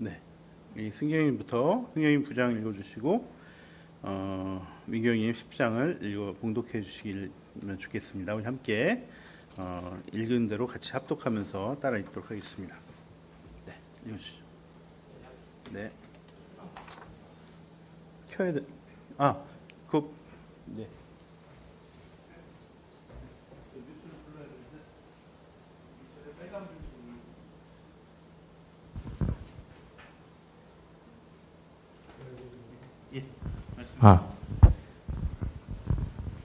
네, 이 승경님부터 승경님 9장 읽어주시고 민경님 10장을 읽어 봉독해 주시면 좋겠습니다. 우리 함께 읽은 대로 같이 합독하면서 따라 읽도록 하겠습니다. 네, 읽어주시죠. 네, 켜야 돼. 네.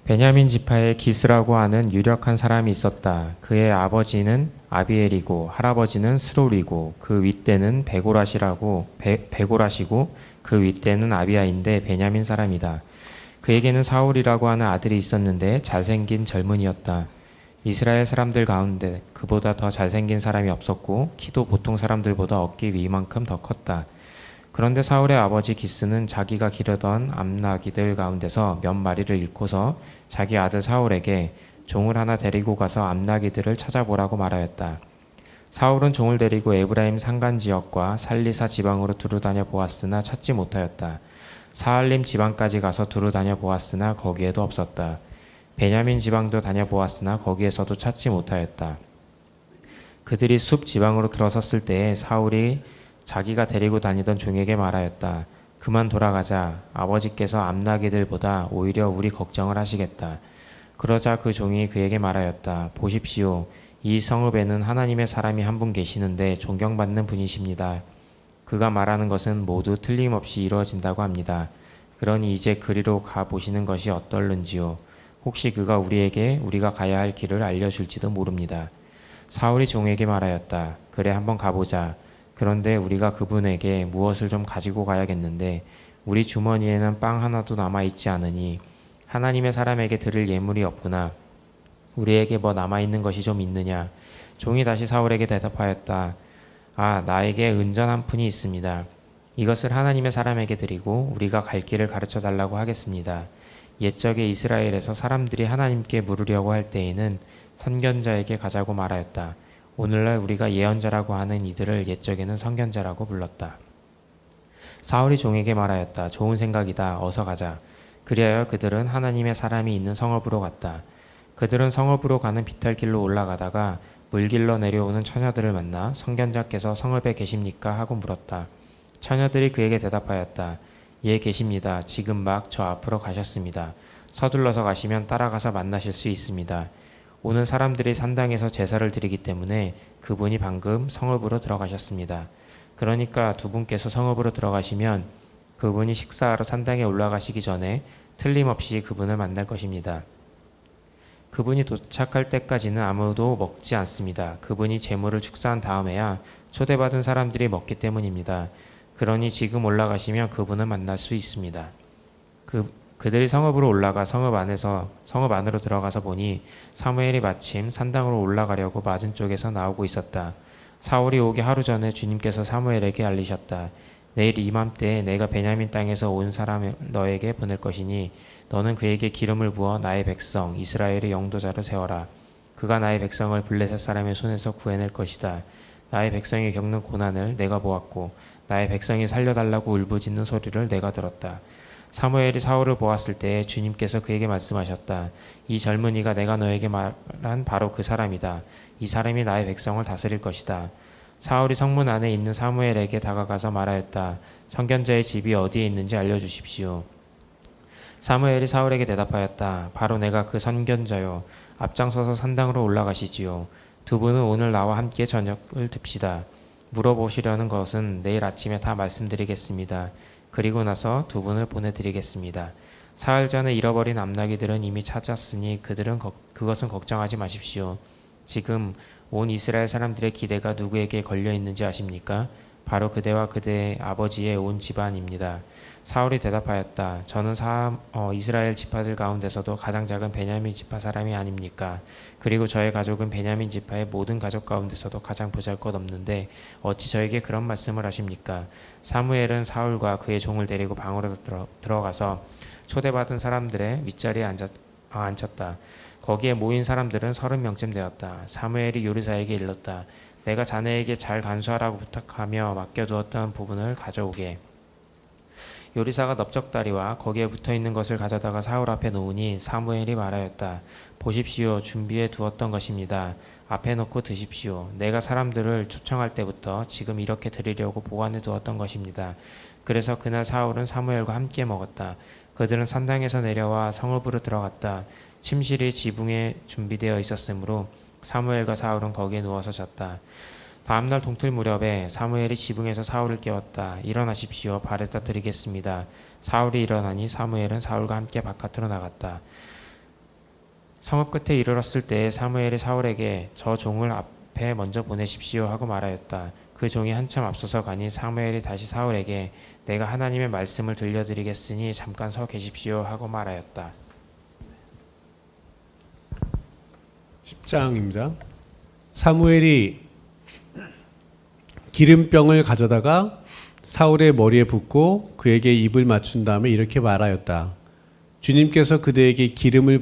베냐민 지파에 기스라고 하는 유력한 사람이 있었다. 그의 아버지는 아비엘이고 할아버지는 스롤이고 그 윗대는 베고라시고 그 윗대는 아비야인데 베냐민 사람이다. 그에게는 사울이라고 하는 아들이 있었는데 잘생긴 젊은이였다. 이스라엘 사람들 가운데 그보다 더 잘생긴 사람이 없었고 키도 보통 사람들보다 어깨 위만큼 더 컸다. 그런데 사울의 아버지 기스는 자기가 기르던 암나기들 가운데서 몇 마리를 잃고서 자기 아들 사울에게 종을 하나 데리고 가서 암나기들을 찾아보라고 말하였다. 사울은 종을 데리고 에브라임 산간 지역과 살리사 지방으로 두루다녀 보았으나 찾지 못하였다. 사알림 지방까지 가서 두루다녀 보았으나 거기에도 없었다. 베냐민 지방도 다녀보았으나 거기에서도 찾지 못하였다. 그들이 숲 지방으로 들어섰을 때에 사울이 자기가 데리고 다니던 종에게 말하였다. 그만 돌아가자. 아버지께서 암나기들보다 오히려 우리 걱정을 하시겠다. 그러자 그 종이 그에게 말하였다. 보십시오. 이 성읍에는 하나님의 사람이 한 분 계시는데 존경받는 분이십니다. 그가 말하는 것은 모두 틀림없이 이루어진다고 합니다. 그러니 이제 그리로 가보시는 것이 어떨는지요. 혹시 그가 우리에게 우리가 가야 할 길을 알려줄지도 모릅니다. 사울이 종에게 말하였다. 그래, 한번 가보자. 그런데 우리가 그분에게 무엇을 좀 가지고 가야겠는데 우리 주머니에는 빵 하나도 남아있지 않으니 하나님의 사람에게 드릴 예물이 없구나. 우리에게 뭐 남아있는 것이 좀 있느냐. 종이 다시 사울에게 대답하였다. 나에게 은전 한 푼이 있습니다. 이것을 하나님의 사람에게 드리고 우리가 갈 길을 가르쳐 달라고 하겠습니다. 옛적에 이스라엘에서 사람들이 하나님께 물으려고 할 때에는 선견자에게 가자고 말하였다. 오늘날 우리가 예언자라고 하는 이들을 옛적에는 선견자라고 불렀다. 사울이 종에게 말하였다. 좋은 생각이다. 어서 가자. 그리하여 그들은 하나님의 사람이 있는 성읍으로 갔다. 그들은 성읍으로 가는 비탈길로 올라가다가 물길로 내려오는 처녀들을 만나 선견자께서 성읍에 계십니까? 하고 물었다. 처녀들이 그에게 대답하였다. 예, 계십니다. 지금 막 저 앞으로 가셨습니다. 서둘러서 가시면 따라가서 만나실 수 있습니다. 오늘 사람들이 산당에서 제사를 드리기 때문에 그분이 방금 성읍으로 들어가셨습니다. 그러니까 두 분께서 성읍으로 들어가시면 그분이 식사하러 산당에 올라가시기 전에 틀림없이 그분을 만날 것입니다. 그분이 도착할 때까지는 아무도 먹지 않습니다. 그분이 제물을 축사한 다음에야 초대받은 사람들이 먹기 때문입니다. 그러니 지금 올라가시면 그분을 만날 수 있습니다. 그들이 성읍으로 올라가 성읍 안으로 들어가서 보니 사무엘이 마침 산당으로 올라가려고 맞은 쪽에서 나오고 있었다. 사울이 오기 하루 전에 주님께서 사무엘에게 알리셨다. 내일 이맘때에 내가 베냐민 땅에서 온 사람을 너에게 보낼 것이니 너는 그에게 기름을 부어 나의 백성 이스라엘의 영도자로 세워라. 그가 나의 백성을 블레셋 사람의 손에서 구해낼 것이다. 나의 백성이 겪는 고난을 내가 보았고 나의 백성이 살려달라고 울부짖는 소리를 내가 들었다. 사무엘이 사울을 보았을 때 주님께서 그에게 말씀하셨다. 이 젊은이가 내가 너에게 말한 바로 그 사람이다. 이 사람이 나의 백성을 다스릴 것이다. 사울이 성문 안에 있는 사무엘에게 다가가서 말하였다. 선견자의 집이 어디에 있는지 알려주십시오. 사무엘이 사울에게 대답하였다. 바로 내가 그 선견자요. 앞장서서 산당으로 올라가시지요. 두 분은 오늘 나와 함께 저녁을 듭시다. 물어보시려는 것은 내일 아침에 다 말씀드리겠습니다. 그리고 나서 두 분을 보내드리겠습니다. 사흘 전에 잃어버린 암나기들은 이미 찾았으니 그것은 걱정하지 마십시오. 지금 온 이스라엘 사람들의 기대가 누구에게 걸려 있는지 아십니까? 바로 그대와 그대의 아버지의 온 집안입니다. 사울이 대답하였다. 저는 이스라엘 지파들 가운데서도 가장 작은 베냐민 지파 사람이 아닙니까? 그리고 저의 가족은 베냐민 지파의 모든 가족 가운데서도 가장 보잘것없는데 어찌 저에게 그런 말씀을 하십니까? 사무엘은 사울과 그의 종을 데리고 방으로 들어가서 초대받은 사람들의 윗자리에 앉혔다. 거기에 모인 사람들은 30명쯤 되었다. 사무엘이 요리사에게 일렀다. 내가 자네에게 잘 간수하라고 부탁하며 맡겨두었던 부분을 가져오게. 요리사가 넓적다리와 거기에 붙어있는 것을 가져다가 사울 앞에 놓으니 사무엘이 말하였다. 보십시오. 준비해 두었던 것입니다. 앞에 놓고 드십시오. 내가 사람들을 초청할 때부터 지금 이렇게 드리려고 보관해 두었던 것입니다. 그래서 그날 사울은 사무엘과 함께 먹었다. 그들은 산당에서 내려와 성읍으로 들어갔다. 침실이 지붕에 준비되어 있었으므로 사무엘과 사울은 거기에 누워서 잤다. 다음날 동틀 무렵에 사무엘이 지붕에서 사울을 깨웠다. 일어나십시오. 발에다 드리겠습니다. 사울이 일어나니 사무엘은 사울과 함께 바깥으로 나갔다. 성읍 끝에 이르렀을 때 사무엘이 사울에게 저 종을 앞에 먼저 보내십시오 하고 말하였다. 그 종이 한참 앞서서 가니 사무엘이 다시 사울에게 내가 하나님의 말씀을 들려드리겠으니 잠깐 서 계십시오 하고 말하였다. 10장입니다. 사무엘이 기름병을 가져다가 사울의 머리에 붓고 그에게 입을 맞춘 다음에 이렇게 말하였다. 주님께서 그대에게 기름을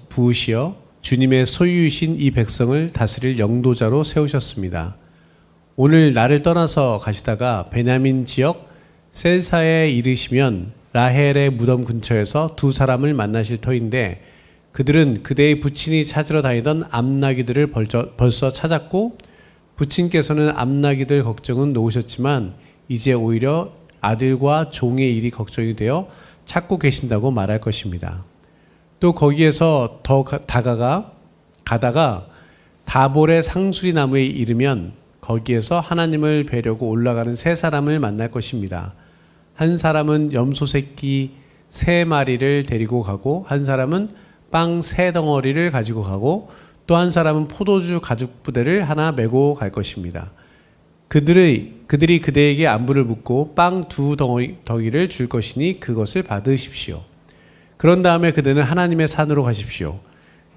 부으시어 주님의 소유이신 이 백성을 다스릴 영도자로 세우셨습니다. 오늘 나를 떠나서 가시다가 베냐민 지역 셀사에 이르시면 라헬의 무덤 근처에서 두 사람을 만나실 터인데 그들은 그대의 부친이 찾으러 다니던 암나귀들을 벌써 찾았고 부친께서는 암나귀들 걱정은 놓으셨지만 이제 오히려 아들과 종의 일이 걱정이 되어 찾고 계신다고 말할 것입니다. 또 거기에서 더 가다가 다볼의 상수리 나무에 이르면 거기에서 하나님을 뵈려고 올라가는 세 사람을 만날 것입니다. 한 사람은 염소 새끼 3마리를 데리고 가고 한 사람은 빵 3덩어리를 가지고 가고 또 한 사람은 포도주 가죽 부대를 하나 메고 갈 것입니다. 그들이 그대에게 안부를 묻고 빵 2덩이를 줄 것이니 그것을 받으십시오. 그런 다음에 그대는 하나님의 산으로 가십시오.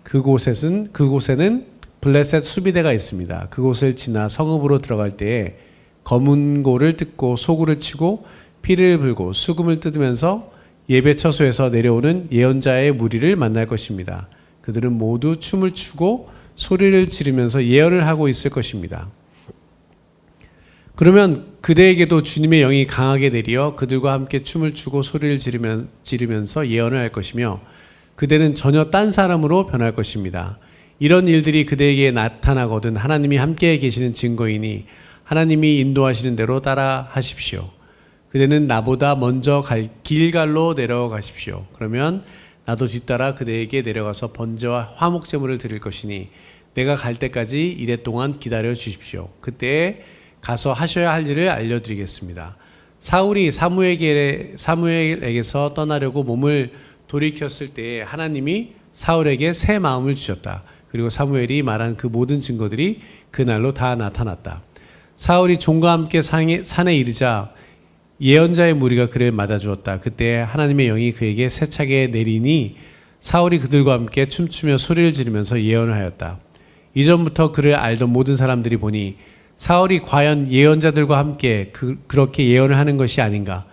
그곳에는 블레셋 수비대가 있습니다. 그곳을 지나 성읍으로 들어갈 때에 검은 고를 뜯고 소구를 치고 피를 불고 수금을 뜯으면서 예배 처소에서 내려오는 예언자의 무리를 만날 것입니다. 그들은 모두 춤을 추고 소리를 지르면서 예언을 하고 있을 것입니다. 그러면 그대에게도 주님의 영이 강하게 내리어 그들과 함께 춤을 추고 소리를 지르면서 예언을 할 것이며 그대는 전혀 딴 사람으로 변할 것입니다. 이런 일들이 그대에게 나타나거든 하나님이 함께 계시는 증거이니 하나님이 인도하시는 대로 따라 하십시오. 그대는 나보다 먼저 길갈로 내려가십시오. 그러면 나도 뒤따라 그대에게 내려가서 번제와 화목제물을 드릴 것이니 내가 갈 때까지 이랫동안 기다려 주십시오. 그때 가서 하셔야 할 일을 알려드리겠습니다. 사울이 사무엘에게서 떠나려고 몸을 돌이켰을 때에 하나님이 사울에게 새 마음을 주셨다. 그리고 사무엘이 말한 그 모든 증거들이 그날로 다 나타났다. 사울이 종과 함께 산에 이르자 예언자의 무리가 그를 맞아주었다. 그때 하나님의 영이 그에게 세차게 내리니 사울이 그들과 함께 춤추며 소리를 지르면서 예언을 하였다. 이전부터 그를 알던 모든 사람들이 보니 사울이 과연 예언자들과 함께 그렇게 예언을 하는 것이 아닌가.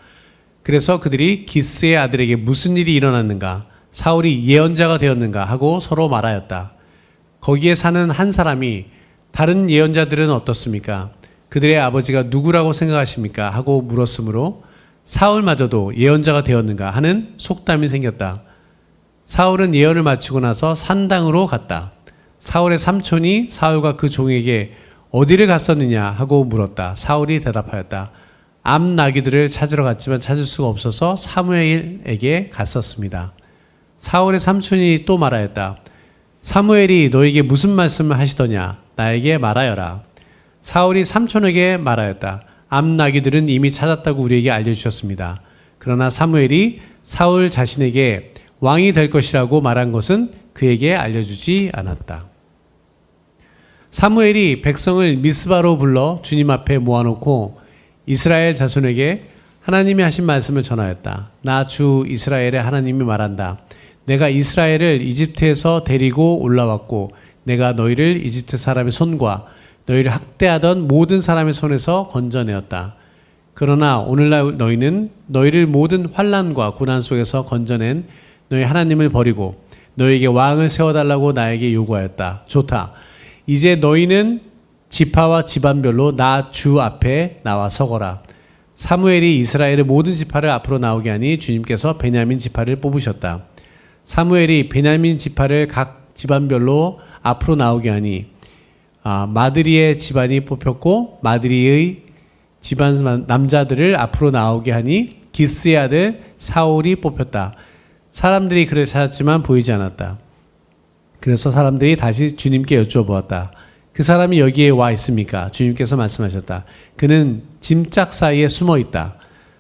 그래서 그들이 기스의 아들에게 무슨 일이 일어났는가, 사울이 예언자가 되었는가 하고 서로 말하였다. 거기에 사는 한 사람이 다른 예언자들은 어떻습니까? 그들의 아버지가 누구라고 생각하십니까? 하고 물었으므로 사울마저도 예언자가 되었는가 하는 속담이 생겼다. 사울은 예언을 마치고 나서 산당으로 갔다. 사울의 삼촌이 사울과 그 종에게 어디를 갔었느냐 하고 물었다. 사울이 대답하였다. 암나귀들을 찾으러 갔지만 찾을 수가 없어서 사무엘에게 갔었습니다. 사울의 삼촌이 또 말하였다. 사무엘이 너에게 무슨 말씀을 하시더냐? 나에게 말하여라. 사울이 삼촌에게 말하였다. 암나귀들은 이미 찾았다고 우리에게 알려주셨습니다. 그러나 사무엘이 사울 자신에게 왕이 될 것이라고 말한 것은 그에게 알려주지 않았다. 사무엘이 백성을 미스바로 불러 주님 앞에 모아놓고 이스라엘 자손에게 하나님이 하신 말씀을 전하였다. 나 주 이스라엘의 하나님이 말한다. 내가 이스라엘을 이집트에서 데리고 올라왔고 내가 너희를 이집트 사람의 손과 너희를 학대하던 모든 사람의 손에서 건져내었다. 그러나 오늘날 너희는 너희를 모든 환난과 고난 속에서 건져낸 너희 하나님을 버리고 너희에게 왕을 세워달라고 나에게 요구하였다. 좋다. 이제 너희는 지파와 집안별로 나 주 앞에 나와 서거라. 사무엘이 이스라엘의 모든 지파를 앞으로 나오게 하니 주님께서 베냐민 지파를 뽑으셨다. 사무엘이 베냐민 지파를 각 집안별로 앞으로 나오게 하니 마드리의 집안이 뽑혔고 마드리의 집안 남자들을 앞으로 나오게 하니 기스의 아들 사울이 뽑혔다. 사람들이 그를 찾았지만 보이지 않았다. 그래서 사람들이 다시 주님께 여쭈어보았다. 그 사람이 여기에 와 있습니까? 주님께서 말씀하셨다. 그는 짐짝 사이에 숨어 있다.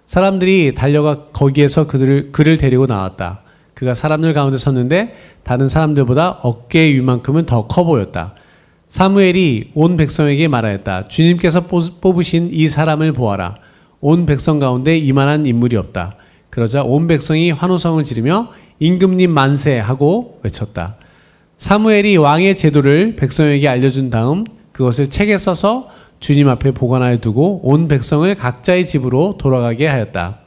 사람들이 달려가 거기에서 그를 데리고 나왔다. 그가 사람들 가운데 섰는데 다른 사람들보다 어깨 위만큼은 더 커 보였다. 사무엘이 온 백성에게 말하였다. 주님께서 뽑으신 이 사람을 보아라. 온 백성 가운데 이만한 인물이 없다. 그러자 온 백성이 환호성을 지르며 임금님 만세 하고 외쳤다. 사무엘이 왕의 제도를 백성에게 알려준 다음 그것을 책에 써서 주님 앞에 보관하여 두고 온 백성을 각자의 집으로 돌아가게 하였다.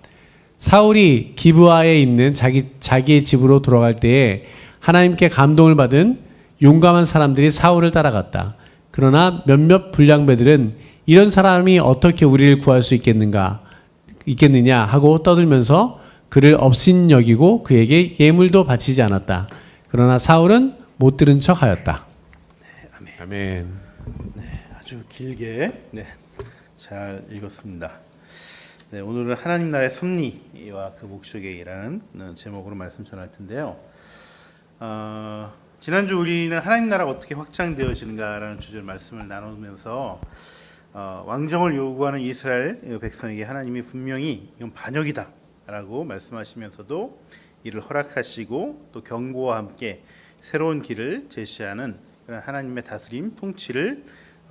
사울이 기브아에 있는 자기의 집으로 돌아갈 때에 하나님께 감동을 받은 용감한 사람들이 사울을 따라갔다. 그러나 몇몇 불량배들은 이런 사람이 어떻게 우리를 구할 수 있겠느냐 하고 떠들면서 그를 업신여기고 그에게 예물도 바치지 않았다. 그러나 사울은 못 들은 척 하였다. 네, 아멘. 네, 아주 길게 잘 읽었습니다. 네, 오늘은 하나님 나라의 섭리와 그 목적이라는 제목으로 말씀 전할 텐데요. 지난주 우리는 하나님 나라가 어떻게 확장되어지는가라는 주제로 말씀을 나누면서 왕정을 요구하는 이스라엘 백성에게 하나님이 분명히 이건 반역이다라고 말씀하시면서도 이를 허락하시고 또 경고와 함께 새로운 길을 제시하는 그런 하나님의 다스림, 통치를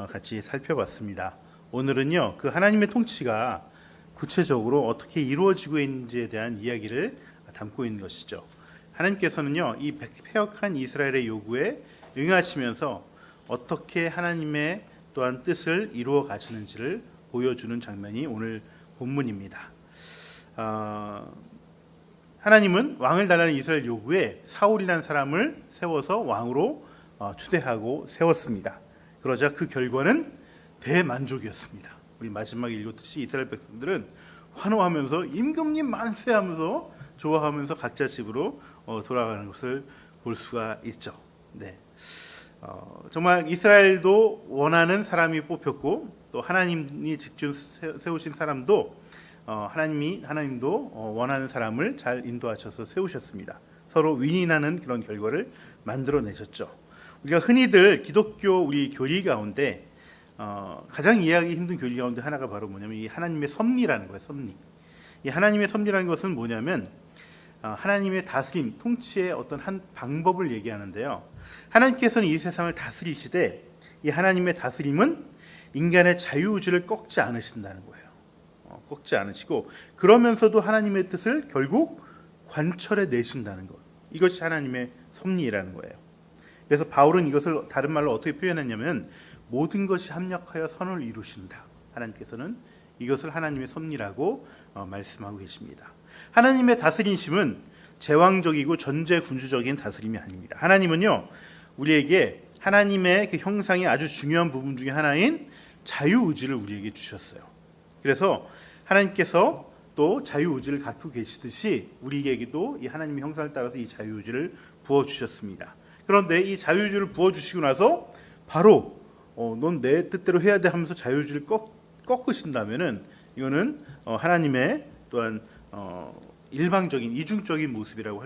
같이 살펴봤습니다. 오늘은요, 그 하나님의 통치가 구체적으로 어떻게 이루어지고 있는지에 대한 이야기를 담고 있는 것이죠. 하나님께서는요, 이 폐역한 이스라엘의 요구에 응하시면서 어떻게 하나님의 또한 뜻을 이루어 가시는지를 보여주는 장면이 오늘 본문입니다. 하나님은 왕을 달라는 이스라엘 요구에 사울이라는 사람을 세워서 왕으로 추대하고 세웠습니다. 그러자 그 결과는 대만족이었습니다. 우리 마지막에 읽었듯이 이스라엘 백성들은 환호하면서 임금님 만세하면서 좋아하면서 각자 집으로 돌아가는 것을 볼 수가 있죠. 네, 정말 이스라엘도 원하는 사람이 뽑혔고 또 하나님이 직접 세우신 사람도 하나님도 원하는 사람을 잘 인도하셔서 세우셨습니다. 서로 윈윈하는 그런 결과를 만들어내셨죠. 우리가 흔히들 기독교 우리 교리 가운데 가장 이해하기 힘든 교리 가운데 하나가 바로 뭐냐면 이 하나님의 섭리라는 거예요. 섭리. 이 하나님의 섭리라는 것은 뭐냐면 하나님의 다스림, 통치의 어떤 한 방법을 얘기하는데요. 하나님께서는 이 세상을 다스리시되 이 하나님의 다스림은 인간의 자유의지를 꺾지 않으신다는 거예요. 꺾지 않으시고 그러면서도 하나님의 뜻을 결국 관철해 내신다는 것. 이것이 하나님의 섭리라는 거예요. 그래서 바울은 이것을 다른 말로 어떻게 표현했냐면 모든 것이 합력하여 선을 이루신다. 하나님께서는 이것을 하나님의 섭리라고 말씀하고 계십니다. 하나님의 다스림심은 제왕적이고 전제군주적인 다스림이 아닙니다. 하나님은요, 우리에게 하나님의 그 형상의 아주 중요한 부분 중에 하나인 자유의지를 우리에게 주셨어요. 그래서 하나님께서 또 자유의지를 갖고 계시듯이 우리에게도 이 하나님의 형상을 따라서 이 자유의지를 부어주셨습니다. 그런데 이 자유의지를 부어주시고 나서 바로 넌 내 뜻대로 해야 돼 하면서 자유의지를 꺾으신다면은 이거는 하나님의 또한 일방적인 이중적인 모습이라고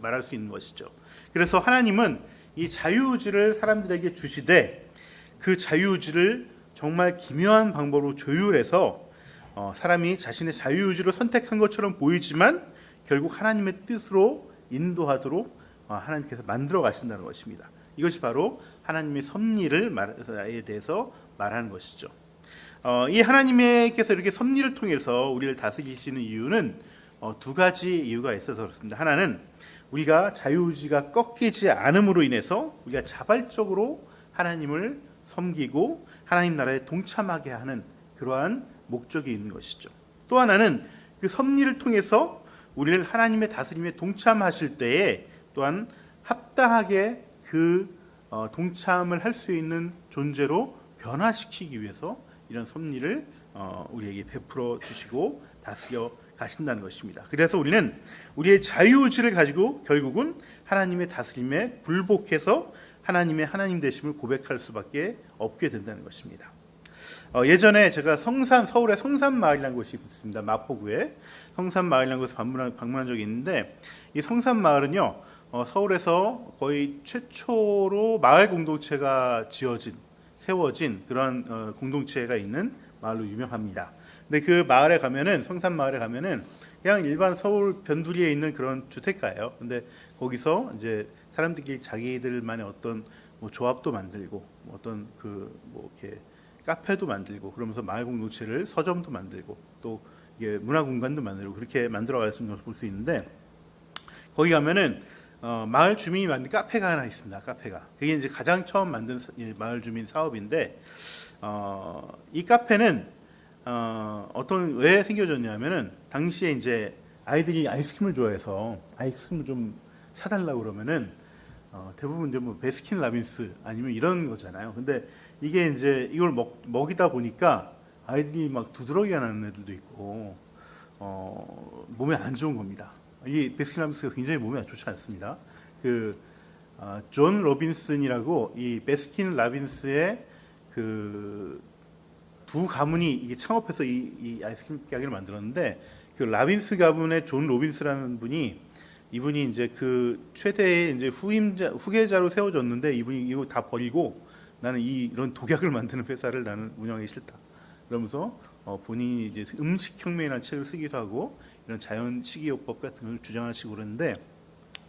말할 수 있는 것이죠. 그래서 하나님은 이 자유의지를 사람들에게 주시되 그 자유의지를 정말 기묘한 방법으로 조율해서 사람이 자신의 자유의지를 선택한 것처럼 보이지만 결국 하나님의 뜻으로 인도하도록 하나님께서 만들어 가신다는 것입니다. 이것이 바로 하나님의 섭리에 대해서 말하는 것이죠. 이 하나님께서 이렇게 섭리를 통해서 우리를 다스리시는 이유는 두 가지 이유가 있어서 그렇습니다. 하나는 우리가 자유의지가 꺾이지 않음으로 인해서 우리가 자발적으로 하나님을 섬기고 하나님 나라에 동참하게 하는 그러한 목적이 있는 것이죠. 또 하나는 그 섭리를 통해서 우리를 하나님의 다스림에 동참하실 때에 또한 합당하게 그 동참을 할 수 있는 존재로 변화시키기 위해서 이런 섭리를 우리에게 베풀어 주시고 다스려 가신다는 것입니다. 그래서 우리는 우리의 자유의지를 가지고 결국은 하나님의 다스림에 굴복해서 하나님의 하나님 되심을 고백할 수밖에 없게 된다는 것입니다. 예전에 제가 서울의 성산마을이라는 곳이 있습니다. 마포구에 성산마을이라는 곳에 방문한 적이 있는데, 이 성산마을은요, 서울에서 거의 최초로 마을 공동체가 세워진 그런 공동체가 있는 마을로 유명합니다. 근데 그 마을에 가면은, 성산마을에 가면은 그냥 일반 서울 변두리에 있는 그런 주택가예요. 근데 거기서 이제 사람들끼리 자기들만의 어떤 뭐 조합도 만들고, 어떤 이렇게 카페도 만들고, 그러면서 마을 공동체를 서점도 만들고, 또 이게 문화 공간도 만들고, 그렇게 만들어가는 것을 볼 수 있는데, 거기 가면은 마을 주민이 만든 카페가 하나 있습니다. 카페가 그게 이제 가장 처음 만든 마을 주민 사업인데, 이 카페는 왜 생겨졌냐면은, 당시에 이제 아이들이 아이스크림을 좋아해서 아이스크림을 좀 사달라고 그러면은 대부분 이제 뭐 베스킨 라빈스 아니면 이런 거잖아요. 근데 이게 이제 이걸 먹이다 보니까 아이들이 막 두드러기가 나는 애들도 있고 몸에 안 좋은 겁니다. 이 베스킨 라빈스가 굉장히 몸에 좋지 않습니다. 존 로빈슨이라고 이 베스킨 라빈스의 두 가문이 이게 창업해서 이 아이스크림 가게를 만들었는데, 그 라빈스 가문의 존 로빈스라는 분이, 이분이 이제 그 최대의 이제 후계자로 세워졌는데, 이분이 이거 다 버리고 나는 이런 독약을 만드는 회사를 나는 운영하기 싫다. 그러면서 본인이 이제 음식혁명이라는 책을 쓰기도 하고 이런 자연 식이요법 같은 걸 주장하시고 그러는데,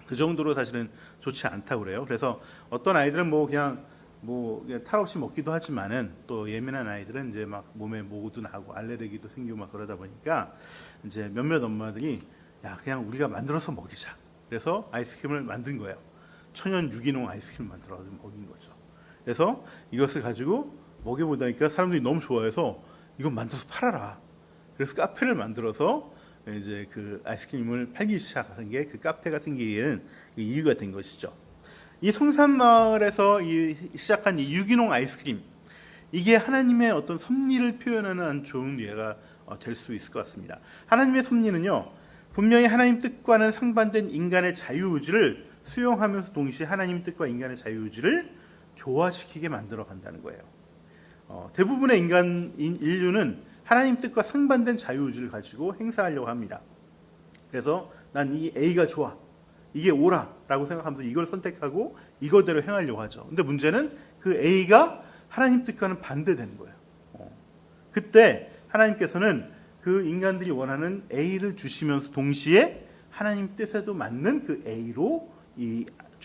그 정도로 사실은 좋지 않다고 그래요. 그래서 어떤 아이들은 그냥 탈 없이 먹기도 하지만은, 또 예민한 아이들은 이제 막 몸에 모도 나고 알레르기도 생기고 막 그러다 보니까 이제 몇몇 엄마들이 그냥 우리가 만들어서 먹이자. 그래서 아이스크림을 만든 거예요. 천연 유기농 아이스크림 만들어서 먹인 거죠. 그래서 이것을 가지고 먹여보다니까 사람들이 너무 좋아해서 이건 만들어서 팔아라. 그래서 카페를 만들어서 이제 그 아이스크림을 팔기 시작한 게 그 카페가 생기는 이유가 된 것이죠. 이 성산마을에서 시작한 이 유기농 아이스크림, 이게 하나님의 어떤 섭리를 표현하는 좋은 예가 될 수 있을 것 같습니다. 하나님의 섭리는요, 분명히 하나님 뜻과는 상반된 인간의 자유의지를 수용하면서 동시에 하나님 뜻과 인간의 자유의지를 조화시키게 만들어 간다는 거예요. 대부분의 인류는 하나님 뜻과 상반된 자유의지를 가지고 행사하려고 합니다. 그래서 난 이 A가 좋아, 이게 옳아라고 생각하면서 이걸 선택하고 이거대로 행하려고 하죠. 근데 문제는 그 A가 하나님 뜻과는 반대되는 거예요. 그때 하나님께서는 그 인간들이 원하는 A를 주시면서 동시에 하나님 뜻에도 맞는 그 A로 이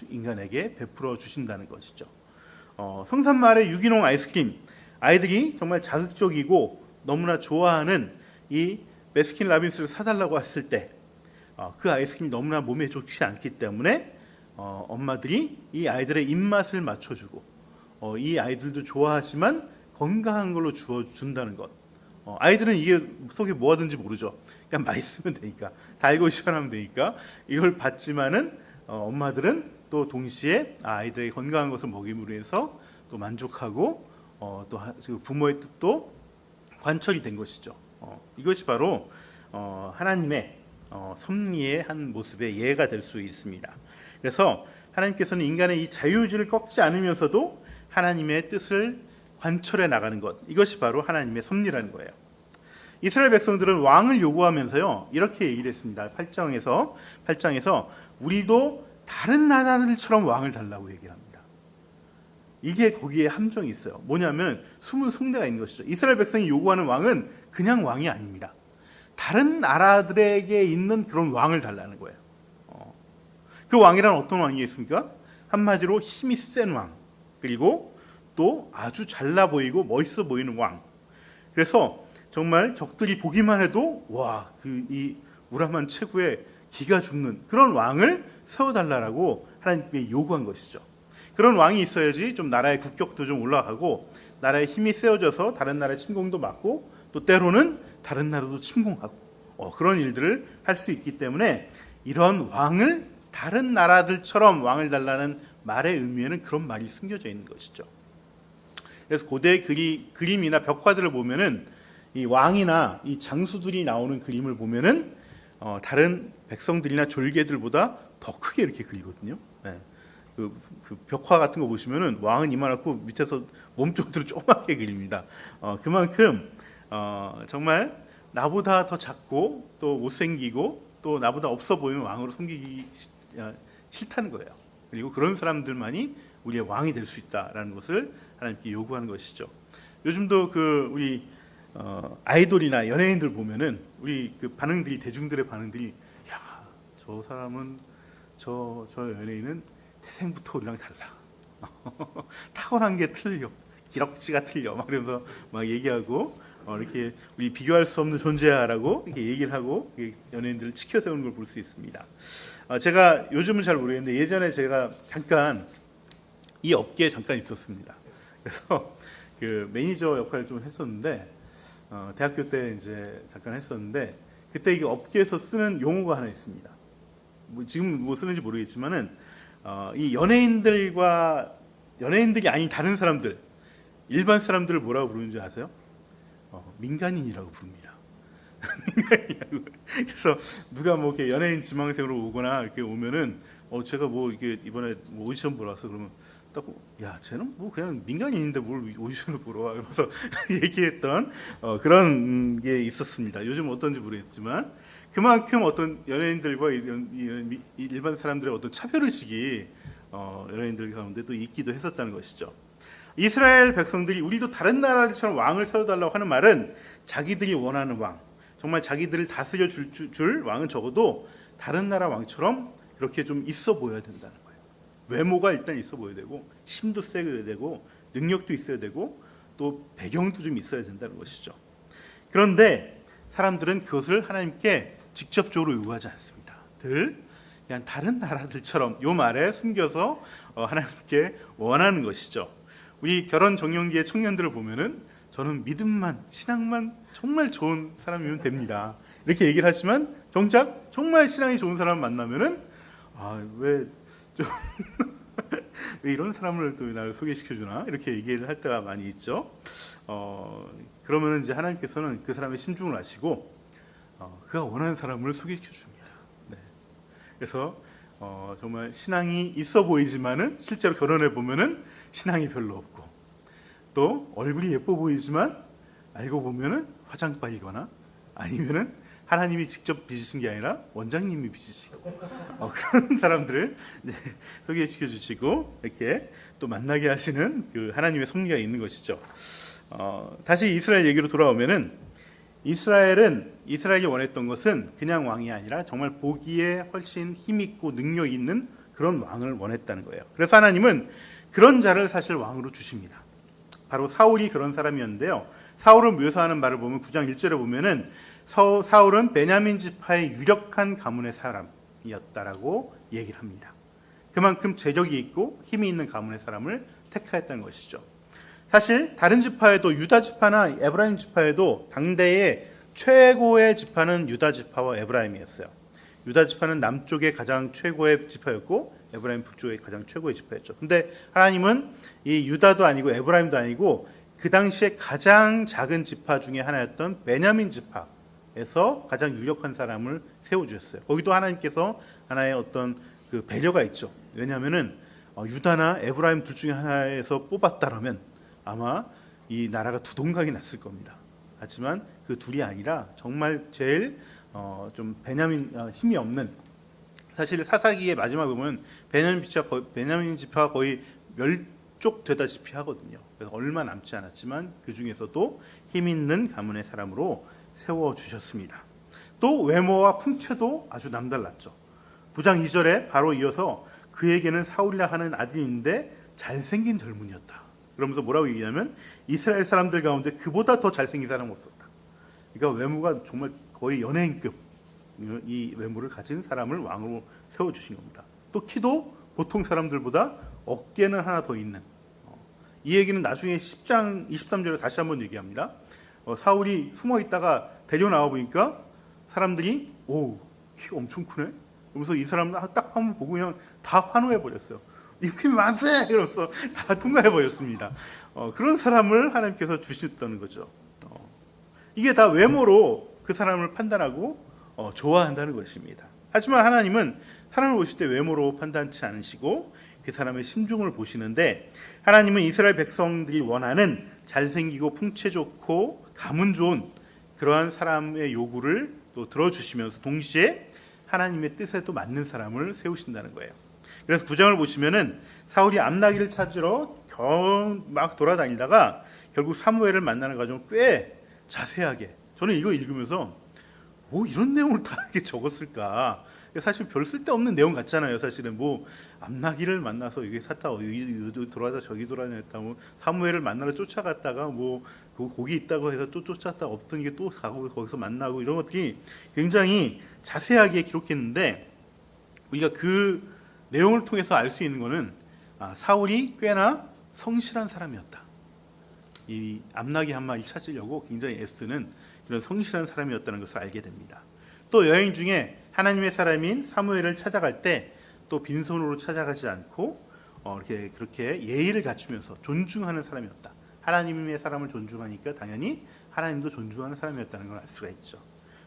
인간에게 베풀어 주신다는 것이죠. 성산마을의 유기농 아이스크림, 아이들이 정말 자극적이고 너무나 좋아하는 이 베스킨 라빈스를 사달라고 했을 때, 그 아이스크림이 너무나 몸에 좋지 않기 때문에 엄마들이 이 아이들의 입맛을 맞춰주고, 이 아이들도 좋아하지만 건강한 걸로 주어준다는 것. 아이들은 이게 속에 뭐가 든지 모르죠. 그냥 맛있으면 되니까, 달고 시원하면 되니까 이걸 받지만은 엄마들은 또 동시에 아이들의 건강한 것을 먹임으로 해서 또 만족하고, 또 부모의 뜻도 관철이 된 것이죠. 이것이 바로 하나님의 섭리의 한 모습의 예가 될 수 있습니다. 그래서 하나님께서는 인간의 이 자유의지를 꺾지 않으면서도 하나님의 뜻을 관철해 나가는 것, 이것이 바로 하나님의 섭리라는 거예요. 이스라엘 백성들은 왕을 요구하면서요, 이렇게 얘기를 했습니다. 8장에서 우리도 다른 나라들처럼 왕을 달라고 얘기를 합니다. 이게 거기에 함정이 있어요. 뭐냐면 숨은 속내가 있는 것이죠. 이스라엘 백성이 요구하는 왕은 그냥 왕이 아닙니다. 다른 나라들에게 있는 그런 왕을 달라는 거예요. 그 왕이란 어떤 왕이겠습니까? 한마디로 힘이 센 왕, 그리고 또 아주 잘나 보이고 멋있어 보이는 왕. 그래서 정말 적들이 보기만 해도 이 우라만 최고의 기가 죽는 그런 왕을 세워달라고 하나님께 요구한 것이죠. 그런 왕이 있어야지 좀 나라의 국격도 좀 올라가고, 나라의 힘이 세워져서 다른 나라의 침공도 막고, 또 때로는 다른 나라도 침공하고, 그런 일들을 할 수 있기 때문에 이런 왕을, 다른 나라들처럼 왕을 달라는 말의 의미에는 그런 말이 숨겨져 있는 것이죠. 그래서 고대 그림이나 벽화들을 보면은 이 왕이나 이 장수들이 나오는 그림을 보면은 다른 백성들이나 졸개들보다 더 크게 이렇게 그리거든요. 네. 그 벽화 같은 거 보시면은 왕은 이만하고 밑에서 몸쪽으로 조그맣게 그립니다. 그만큼 정말 나보다 더 작고 또 못생기고 또 나보다 없어 보이는 왕으로 섬기기 싫다는 거예요. 그리고 그런 사람들만이 우리의 왕이 될 수 있다라는 것을 하나님께 요구하는 것이죠. 요즘도 우리 아이돌이나 연예인들 보면은 우리 그 반응들이 대중들의 반응들이 야, 저 사람은 저 연예인은 태생부터 우리랑 달라. 타고난 게 틀려. 기럭지가 틀려. 막 그러면서 막 얘기하고 이렇게 우리 비교할 수 없는 존재야라고 이렇게 얘기를 하고 연예인들을 치켜 세우는 걸 볼 수 있습니다. 제가 요즘은 잘 모르겠는데 예전에 제가 잠깐 이 업계에 잠깐 있었습니다. 그래서 그 매니저 역할을 좀 했었는데 대학교 때 이제 잠깐 했었는데 그때 이게 업계에서 쓰는 용어가 하나 있습니다. 지금 뭐 쓰는지 모르겠지만은 이 연예인들이 아닌 다른 사람들, 일반 사람들을 뭐라고 부르는지 아세요? 민간인이라고 부릅니다. 민간인이라고. 그래서 누가 뭐 이렇게 연예인 지망생으로 오거나 이렇게 오면은 제가 뭐 이게 이번에 뭐 오디션 보러 왔어 그러면 딱 야 쟤는 뭐 그냥 민간인인데 뭘 오디션을 보러 와 그래서 얘기했던 그런 게 있었습니다. 요즘 어떤지 모르겠지만 그만큼 어떤 연예인들과 일반 사람들의 어떤 차별의식이 연예인들 가운데도 있기도 했었다는 것이죠. 이스라엘 백성들이 우리도 다른 나라들처럼 왕을 세워달라고 하는 말은 자기들이 원하는 왕, 정말 자기들을 다스려 줄 왕은 적어도 다른 나라 왕처럼 그렇게 좀 있어 보여야 된다는 거예요. 외모가 일단 있어 보여야 되고 힘도 세야 되고 능력도 있어야 되고 또 배경도 좀 있어야 된다는 것이죠. 그런데 사람들은 그것을 하나님께 직접적으로 요구하지 않습니다. 늘 그냥 다른 나라들처럼 이 말에 숨겨서 하나님께 원하는 것이죠. 우리 결혼 정년기의 청년들을 보면은 저는 믿음만, 신앙만 정말 좋은 사람이면 됩니다. 이렇게 얘기를 하지만 정작 정말 신앙이 좋은 사람 만나면은 왜 이런 사람을 또 나를 소개시켜 주나 이렇게 얘기를 할 때가 많이 있죠. 그러면은 이제 하나님께서는 그 사람의 심중을 아시고 그가 원하는 사람을 소개시켜 줍니다. 네. 그래서 정말 신앙이 있어 보이지만은 실제로 결혼해 보면은 신앙이 별로 없고 또 얼굴이 예뻐 보이지만 알고 보면은 화장빨이거나 아니면은 하나님이 직접 빚으신 게 아니라 원장님이 빚으시고 그런 사람들을 소개시켜 주시고 이렇게 또 만나게 하시는 그 하나님의 섭리가 있는 것이죠. 다시 이스라엘 얘기로 돌아오면은 이스라엘이 원했던 것은 그냥 왕이 아니라 정말 보기에 훨씬 힘있고 능력 있는 그런 왕을 원했다는 거예요. 그래서 하나님은 그런 자를 사실 왕으로 주십니다. 바로 사울이 그런 사람이었는데요. 사울을 묘사하는 말을 보면 9장 1절에 보면은 사울은 베냐민 지파의 유력한 가문의 사람이었다라고 얘기를 합니다. 그만큼 재력이 있고 힘이 있는 가문의 사람을 택하였다는 것이죠. 사실 다른 지파에도 유다 지파나 에브라임 지파에도 당대의 최고의 지파는 유다 지파와 에브라임이었어요. 유다 지파는 남쪽의 가장 최고의 지파였고 에브라임 북쪽의 가장 최고의 지파였죠. 근데 하나님은 이 유다도 아니고 에브라임도 아니고 그 당시에 가장 작은 지파 중에 하나였던 베냐민 지파에서 가장 유력한 사람을 세워주셨어요. 거기도 하나님께서 하나의 어떤 그 배려가 있죠. 왜냐하면은 유다나 에브라임 둘 중에 하나에서 뽑았다라면 아마 이 나라가 두 동강이 났을 겁니다. 하지만 그 둘이 아니라 정말 제일 좀 힘이 없는, 사실 사사기의 마지막 보면 베냐민 지파가 거의 멸족되다시피 하거든요. 그래서 얼마 남지 않았지만 그 중에서도 힘 있는 가문의 사람으로 세워 주셨습니다. 또 외모와 풍채도 아주 남달랐죠. 9장 2절에 바로 이어서 그에게는 사울이라 하는 아들이 있는데 잘생긴 젊은이였다. 그러면서 뭐라고 얘기하냐면 이스라엘 사람들 가운데 그보다 더 잘생긴 사람은 없었다. 그러니까 외모가 정말 거의 연예인급 이 외모를 가진 사람을 왕으로 세워주신 겁니다. 또 키도 보통 사람들보다 어깨는 하나 더 있는, 이 얘기는 나중에 10장 23절에 다시 한번 얘기합니다. 사울이 숨어 있다가 데려 나와 보니까 사람들이 키가 엄청 크네? 그러면서 이 사람 딱 한번 보고 그냥 다 환호해 버렸어요. 입힘 만세! 이러면서 다 통과해 버렸습니다. 그런 사람을 하나님께서 주셨다는 거죠. 이게 다 외모로 그 사람을 판단하고 좋아한다는 것입니다. 하지만 하나님은 사람을 보실 때 외모로 판단치 않으시고 그 사람의 심중을 보시는데, 하나님은 이스라엘 백성들이 원하는 잘생기고 풍채 좋고 가문 좋은 그러한 사람의 요구를 또 들어주시면서 동시에 하나님의 뜻에도 맞는 사람을 세우신다는 거예요. 그래서 9장을 보시면은 사울이 암나기를 찾으러 막 돌아다니다가 결국 사무엘을 만나는 과정을 꽤 자세하게, 저는 이거 읽으면서 뭐 이런 내용을 다 이렇게 적었을까. 사실 별 쓸데없는 내용 같잖아요. 사실은 뭐 암나기를 만나서 이게 샀다 여기 돌아다 저기 돌아다녔다, 뭐 사무엘을 만나러 쫓아갔다가 뭐 거기 있다고 해서 또 쫓았다 없던 게 또 가고 거기서 만나고, 이런 것들이 굉장히 자세하게 기록했는데, 우리가 그 내용을 통해서 알 수 있는 거는 사울이 꽤나 성실한 사람이었다. 이 암나기 한 마리 찾으려고 굉장히 애쓰는 그런 성실한 사람이었다는 것을 알게 됩니다. 또 여행 중에 하나님의 사람인 사무엘을 찾아갈 때 또 빈손으로 찾아가지 않고 이렇게 그렇게 예의를 갖추면서 존중하는 사람이었다. 하나님의 사람을 존중하니까 당연히 하나님도 존중하는 사람이었다는 걸 알 수가 있죠.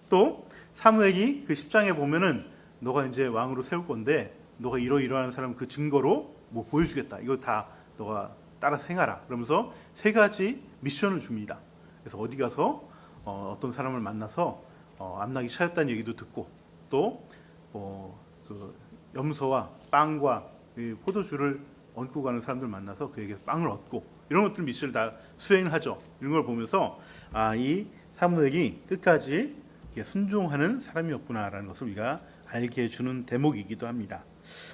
또 사무엘이 그 10장에 보면은 너가 이제 왕으로 세울 건데 너가 이러이러한 사람 그 증거로 뭐 보여주겠다. 이거 다 너가 따라 행하라. 그러면서 3가지 미션을 줍니다. 그래서 어디 가서 어떤 사람을 만나서 암나기 차였다는 얘기도 듣고, 또 그 염소와 빵과 포도주를 얹고 가는 사람들 만나서 그에게 빵을 얻고, 이런 것들 미션을 다 수행을 하죠. 이런 걸 보면서 이 사무엘이 끝까지 순종하는 사람이었구나라는 것을 우리가 알게 해주는 대목이기도 합니다.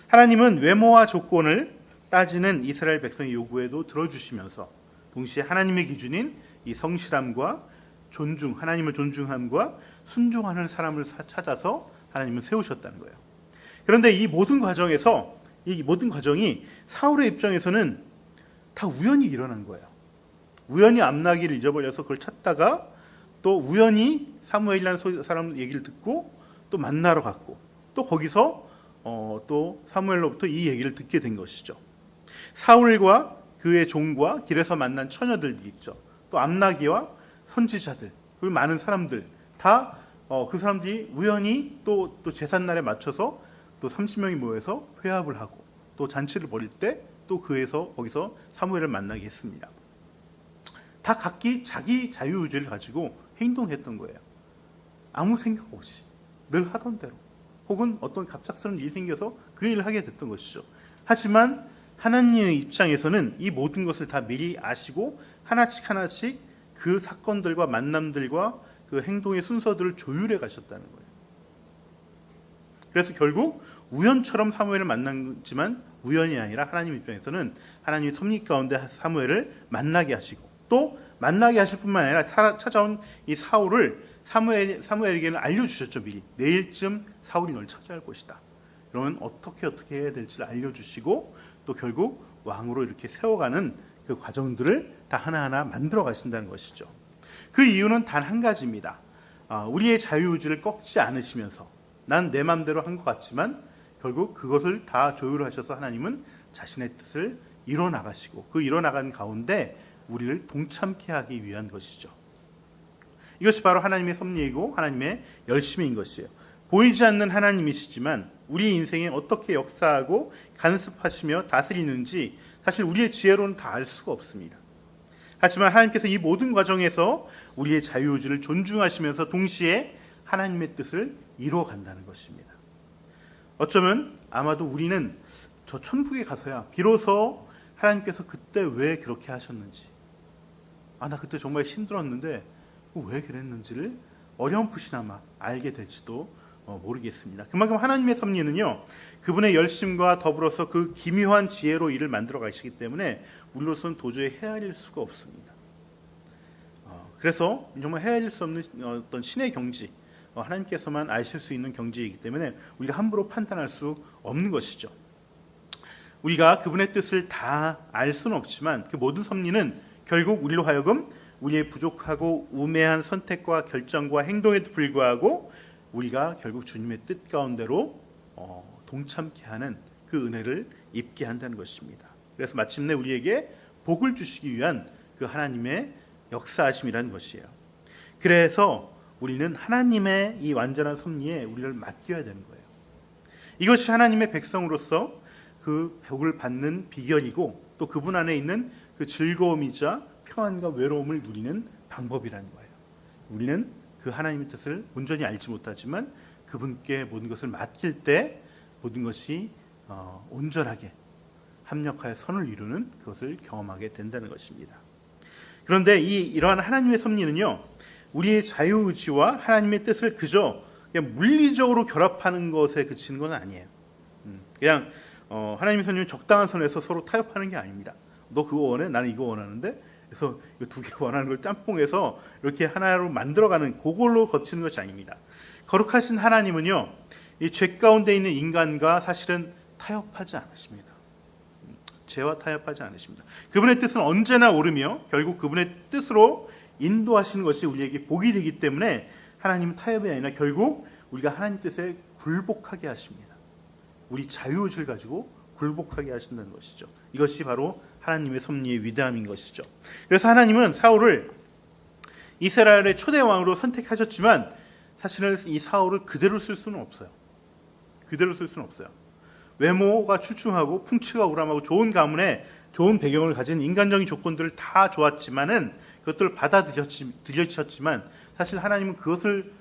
하나님은 외모와 조건을 따지는 이스라엘 백성의 요구에도 들어주시면서 동시에 하나님의 기준인 이 성실함과 존중, 하나님을 존중함과 순종하는 사람을 찾아서 하나님은 세우셨다는 거예요. 그런데 이 모든 과정이 사울의 입장에서는 다 우연히 일어난 거예요. 우연히 암나기를 잊어버려서 그걸 찾다가 또 우연히 사무엘이라는 사람 얘기를 듣고 또 만나러 갔고, 또 거기서 또 사무엘로부터 이 얘기를 듣게 된 것이죠. 사울과 그의 종과 길에서 만난 처녀들이 있죠. 또 암나기와 선지자들, 그리고 많은 사람들 다 그 사람들이 우연히 또 제삿날에 맞춰서 또 30명이 모여서 회합을 하고 또 잔치를 벌일 때 또 거기서 사무엘을 만나게 했습니다. 다 각기 자기 자유의지를 가지고 행동했던 거예요. 아무 생각 없이 늘 하던 대로, 혹은 어떤 갑작스러운 일이 생겨서 그 일을 하게 됐던 것이죠. 하지만 하나님의 입장에서는 이 모든 것을 다 미리 아시고 하나씩 그 사건들과 만남들과 그 행동의 순서들을 조율해 가셨다는 거예요. 그래서 결국 우연처럼 사무엘을 만났지만 우연이 아니라 하나님 입장에서는 하나님의 섭리 가운데 사무엘을 만나게 하시고, 또 만나게 하실 뿐만 아니라 찾아온 이 사울을 사무엘에게는 알려주셨죠. 미리 내일쯤 사울이 널 찾아올 것이다. 그러면 어떻게 해야 될지를 알려주시고, 또 결국 왕으로 이렇게 세워가는 그 과정들을 다 하나하나 만들어 가신다는 것이죠. 그 이유는 단 한 가지입니다. 우리의 자유의지를 꺾지 않으시면서 난 내 마음대로 한 것 같지만 결국 그것을 다 조율하셔서 하나님은 자신의 뜻을 이뤄나가시고, 그 이뤄나간 가운데 우리를 동참케 하기 위한 것이죠. 이것이 바로 하나님의 섭리이고 하나님의 열심인 것이에요. 보이지 않는 하나님이시지만 우리 인생에 어떻게 역사하고 간섭하시며 다스리는지 사실 우리의 지혜로는 다 알 수가 없습니다. 하지만 하나님께서 이 모든 과정에서 우리의 자유의지를 존중하시면서 동시에 하나님의 뜻을 이루어간다는 것입니다. 어쩌면 아마도 우리는 저 천국에 가서야 비로소 하나님께서 그때 왜 그렇게 하셨는지, 나 그때 정말 힘들었는데 왜 그랬는지를 어렴풋이나마 알게 될지도 모르겠습니다. 그만큼 하나님의 섭리는요, 그분의 열심과 더불어서 그 기묘한 지혜로 일을 만들어 가시기 때문에 우리로서는 도저히 헤아릴 수가 없습니다. 그래서 정말 헤아릴 수 없는 어떤 신의 경지, 하나님께서만 아실 수 있는 경지이기 때문에 우리가 함부로 판단할 수 없는 것이죠. 우리가 그분의 뜻을 다 알 수는 없지만 그 모든 섭리는 결국 우리로 하여금 우리의 부족하고 우매한 선택과 결정과 행동에도 불구하고 우리가 결국 주님의 뜻 가운데로 동참케 하는 그 은혜를 입게 한다는 것입니다. 그래서 마침내 우리에게 복을 주시기 위한 그 하나님의 역사하심이라는 것이에요. 그래서 우리는 하나님의 이 완전한 섭리에 우리를 맡겨야 되는 거예요. 이것이 하나님의 백성으로서 그 복을 받는 비결이고 또 그분 안에 있는 그 즐거움이자 평안과 외로움을 누리는 방법이라는 거예요. 우리는 그 하나님의 뜻을 온전히 알지 못하지만 그분께 모든 것을 맡길 때 모든 것이 온전하게 합력하여 선을 이루는 그것을 경험하게 된다는 것입니다. 그런데 이러한 하나님의 섭리는요, 우리의 자유의지와 하나님의 뜻을 그저 그냥 물리적으로 결합하는 것에 그치는 건 아니에요. 그냥 하나님의 섭리는 적당한 선에서 서로 타협하는 게 아닙니다. 너 그거 원해? 나는 이거 원하는데? 그래서 이 두 개 원하는 걸 짬뽕해서 이렇게 하나로 만들어가는 그걸로 거치는 것이 아닙니다. 거룩하신 하나님은요, 이 죄 가운데 있는 인간과 사실은 타협하지 않으십니다. 죄와 타협하지 않으십니다. 그분의 뜻은 언제나 옳으며 결국 그분의 뜻으로 인도하시는 것이 우리에게 복이 되기 때문에 하나님은 타협이 아니라 결국 우리가 하나님 뜻에 굴복하게 하십니다. 우리 자유의지를 가지고 굴복하게 하신다는 것이죠. 이것이 바로 하나님의 섭리의 위대함인 것이죠. 그래서 하나님은 사울을 이스라엘의 초대 왕으로 선택하셨지만 사실은 이 사울을 그대로 쓸 수는 없어요. 그대로 쓸 수는 없어요. 외모가 출중하고 풍치가 우람하고 좋은 가문에 좋은 배경을 가진 인간적인 조건들을 다 좋았지만은 그것들을 받아들이셨지만 사실 하나님은 그것을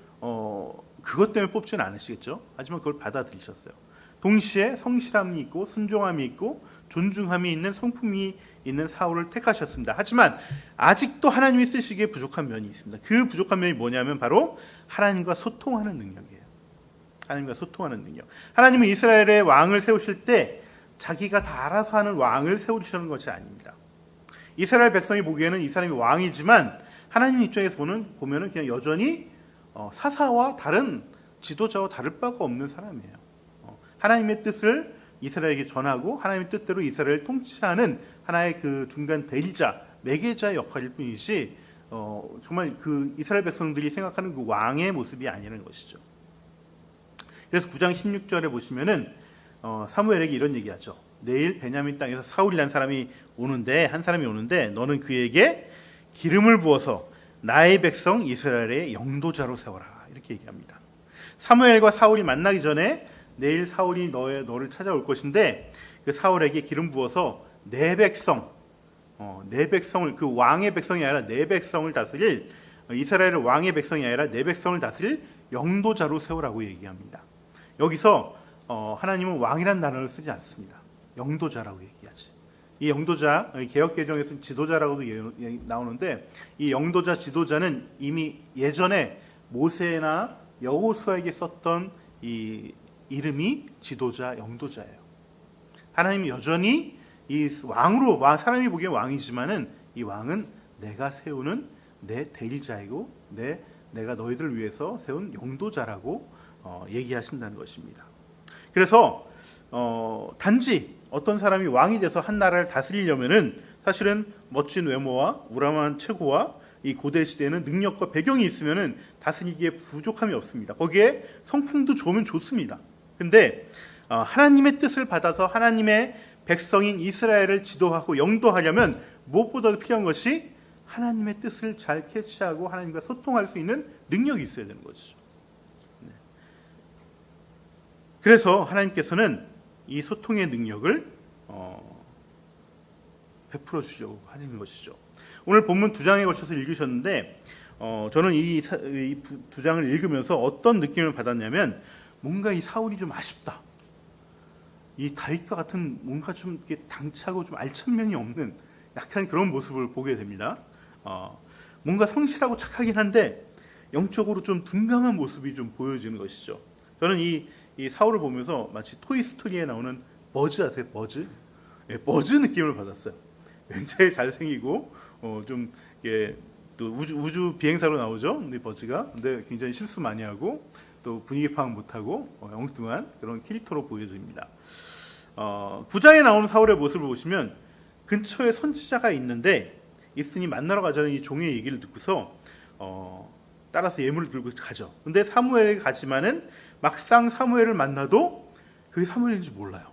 그것 때문에 뽑지는 않으시겠죠. 하지만 그걸 받아들이셨어요. 동시에 성실함이 있고 순종함이 있고 존중함이 있는 성품이 있는 사울을 택하셨습니다. 하지만 아직도 하나님이 쓰시기에 부족한 면이 있습니다. 그 부족한 면이 뭐냐면 바로 하나님과 소통하는 능력이에요. 하나님과 소통하는 능력. 하나님은 이스라엘의 왕을 세우실 때 자기가 다 알아서 하는 왕을 세우시는 것이 아닙니다. 이스라엘 백성이 보기에는 이 사람이 왕이지만 하나님 입장에서 보면은 그냥 여전히 사사와 다른 지도자와 다를 바가 없는 사람이에요. 하나님의 뜻을 이스라엘에게 전하고 하나님의 뜻대로 이스라엘을 통치하는 하나의 그 중간 대리자, 매개자의 역할일 뿐이지 정말 그 이스라엘 백성들이 생각하는 그 왕의 모습이 아니라는 것이죠. 그래서 9장 16절에 보시면은 사무엘에게 이런 얘기하죠. 내일 베냐민 땅에서 사울이라는 사람이 오는데 한 사람이 오는데 너는 그에게 기름을 부어서 나의 백성 이스라엘의 영도자로 세워라 이렇게 얘기합니다. 사무엘과 사울이 만나기 전에 내일 사울이 너를 찾아올 것인데 그 사울에게 기름 부어서 내 백성을 그 왕의 백성이 아니라 내 백성을 다스릴 이스라엘의 왕의 백성이 아니라 내 백성을 다스릴 영도자로 세우라고 얘기합니다. 여기서 하나님은 왕이란 단어를 쓰지 않습니다. 영도자라고 얘기하지. 이 영도자 개역개정에서 지도자라고도 나오는데 이 영도자 지도자는 이미 예전에 모세나 여호수아에게 썼던 이 이름이 지도자 영도자예요. 하나님이 여전히 이 왕으로 사람이 보기엔 왕이지만은 이 왕은 내가 세우는 내 대리자이고 내가 너희들을 위해서 세운 영도자라고 얘기하신다는 것입니다. 그래서 단지 어떤 사람이 왕이 돼서 한 나라를 다스리려면은 사실은 멋진 외모와 우람한 체구와 이 고대 시대에는 능력과 배경이 있으면은 다스리기에 부족함이 없습니다. 거기에 성품도 좋으면 좋습니다. 근데 하나님의 뜻을 받아서 하나님의 백성인 이스라엘을 지도하고 영도하려면 무엇보다도 필요한 것이 하나님의 뜻을 잘 캐치하고 하나님과 소통할 수 있는 능력이 있어야 되는 것이죠. 그래서 하나님께서는 이 소통의 능력을 베풀어 주려고 하시는 것이죠. 오늘 본문 2장에 걸쳐서 읽으셨는데 저는 이 2장을 읽으면서 어떤 느낌을 받았냐면 뭔가 이 사울이 좀 아쉽다. 이 다윗과 같은 뭔가 좀 이렇게 당차고 좀 알찬 면이 없는 약간 그런 모습을 보게 됩니다. 뭔가 성실하고 착하긴 한데 영적으로 좀 둔감한 모습이 좀 보여지는 것이죠. 저는 이 사울을 보면서 마치 토이스토리에 나오는 버즈 아세요? 버즈? 예, 버즈 느낌을 받았어요. 굉장히 잘생기고 좀 예, 또 우주 비행사로 나오죠. 근데 버즈가 근데 굉장히 실수 많이 하고 또 분위기 파악 못하고 엉뚱한 그런 캐릭터로 보여집니다. 9장에 나오는 사울의 모습을 보시면 근처에 선지자가 있으니 만나러 가자는 이 종의 얘기를 듣고서 따라서 예물을 들고 가죠. 근데 사무엘에게 가지만은 막상 사무엘을 만나도 그게 사무엘인지 몰라요.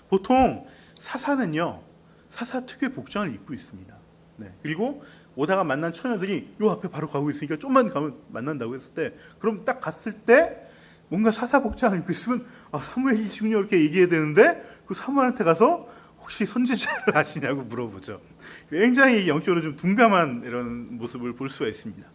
보통 사사는요, 사사 특유의 복장을 입고 있습니다. 네. 그리고 오다가 만난 처녀들이 요 앞에 바로 가고 있으니까 좀만 가면 만난다고 했을 때, 그럼 딱 갔을 때 뭔가 사사 복장을 입고 있으면 사무엘이 지금요 이렇게 얘기해야 되는데 그 사무엘한테 가서 혹시 선지자를 아시냐고 물어보죠. 굉장히 영적으로 좀 둔감한 이런 모습을 볼 수가 있습니다.